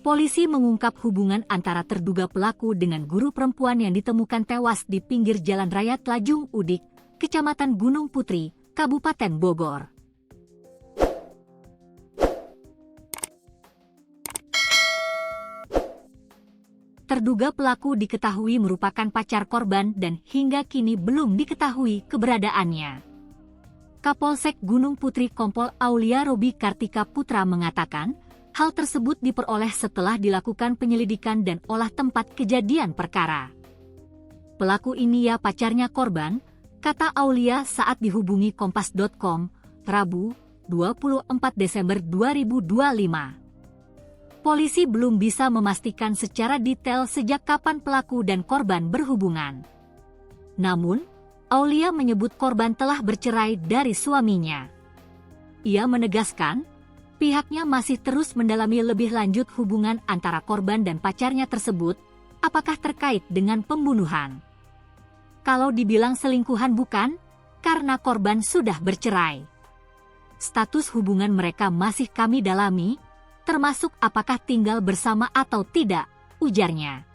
Polisi mengungkap hubungan antara terduga pelaku dengan guru perempuan yang ditemukan tewas di pinggir Jalan Raya Tlajung Udik, Kecamatan Gunung Putri, Kabupaten Bogor. Terduga pelaku diketahui merupakan pacar korban dan hingga kini belum diketahui keberadaannya. Kapolsek Gunung Putri Kompol Aulia Robi Kartika Putra mengatakan, hal tersebut diperoleh setelah dilakukan penyelidikan dan olah tempat kejadian perkara. Pelaku ini ya pacarnya korban, kata Aulia saat dihubungi Kompas.com, Rabu, 24 Desember 2025. Polisi belum bisa memastikan secara detail sejak kapan pelaku dan korban berhubungan. Namun, Aulia menyebut korban telah bercerai dari suaminya. Ia menegaskan, pihaknya masih terus mendalami lebih lanjut hubungan antara korban dan pacarnya tersebut, apakah terkait dengan pembunuhan. Kalau dibilang selingkuhan bukan, karena korban sudah bercerai. Status hubungan mereka masih kami dalami, termasuk apakah tinggal bersama atau tidak, ujarnya.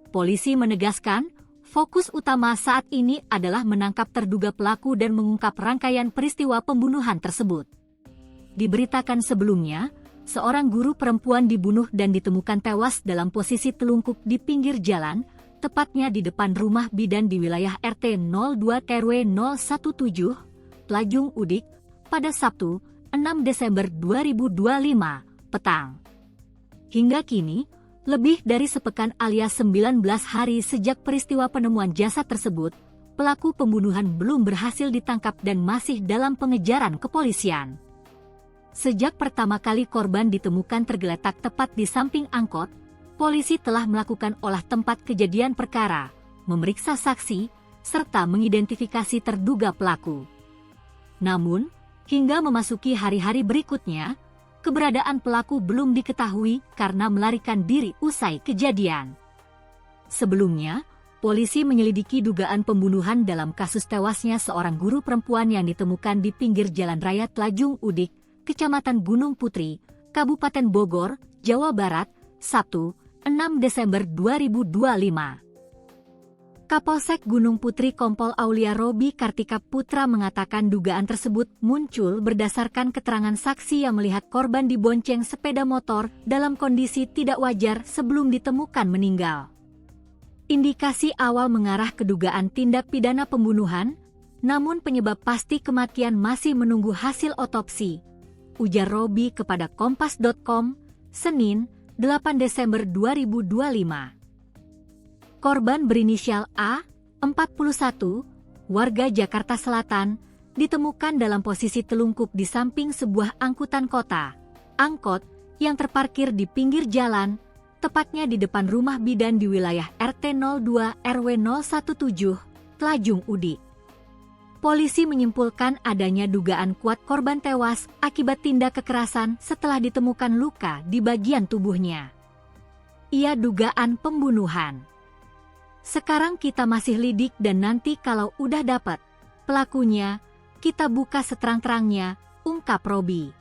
Polisi menegaskan, fokus utama saat ini adalah menangkap terduga pelaku dan mengungkap rangkaian peristiwa pembunuhan tersebut. Diberitakan sebelumnya, seorang guru perempuan dibunuh dan ditemukan tewas dalam posisi telungkup di pinggir jalan, tepatnya di depan rumah bidan di wilayah RT 02 RW 017, Tlajung Udik, pada Sabtu, 6 Desember 2025, petang. Hingga kini, lebih dari sepekan alias 19 hari sejak peristiwa penemuan jasad tersebut, pelaku pembunuhan belum berhasil ditangkap dan masih dalam pengejaran kepolisian. Sejak pertama kali korban ditemukan tergeletak tepat di samping angkot, polisi telah melakukan olah tempat kejadian perkara, memeriksa saksi, serta mengidentifikasi terduga pelaku. Namun, hingga memasuki hari-hari berikutnya, keberadaan pelaku belum diketahui karena melarikan diri usai kejadian. Sebelumnya, polisi menyelidiki dugaan pembunuhan dalam kasus tewasnya seorang guru perempuan yang ditemukan di pinggir Jalan Raya Tlajung Udik, Kecamatan Gunung Putri, Kabupaten Bogor, Jawa Barat, Sabtu, 6 Desember 2025. Kapolsek Gunung Putri Kompol Aulia Robi Kartika Putra mengatakan dugaan tersebut muncul berdasarkan keterangan saksi yang melihat korban dibonceng sepeda motor dalam kondisi tidak wajar sebelum ditemukan meninggal. Indikasi awal mengarah ke dugaan tindak pidana pembunuhan, namun penyebab pasti kematian masih menunggu hasil otopsi, ujar Robi kepada Kompas.com, Senin, 8 Desember 2025. Korban berinisial A, 41, warga Jakarta Selatan, ditemukan dalam posisi telungkup di samping sebuah angkutan kota, angkot, yang terparkir di pinggir jalan, tepatnya di depan rumah bidan di wilayah RT 02 RW 017, Tlajung Udik. Polisi menyimpulkan adanya dugaan kuat korban tewas akibat tindak kekerasan setelah ditemukan luka di bagian tubuhnya. Ia dugaan pembunuhan. Sekarang kita masih lidik dan nanti kalau udah dapat pelakunya, kita buka seterang-terangnya, ungkap Robi.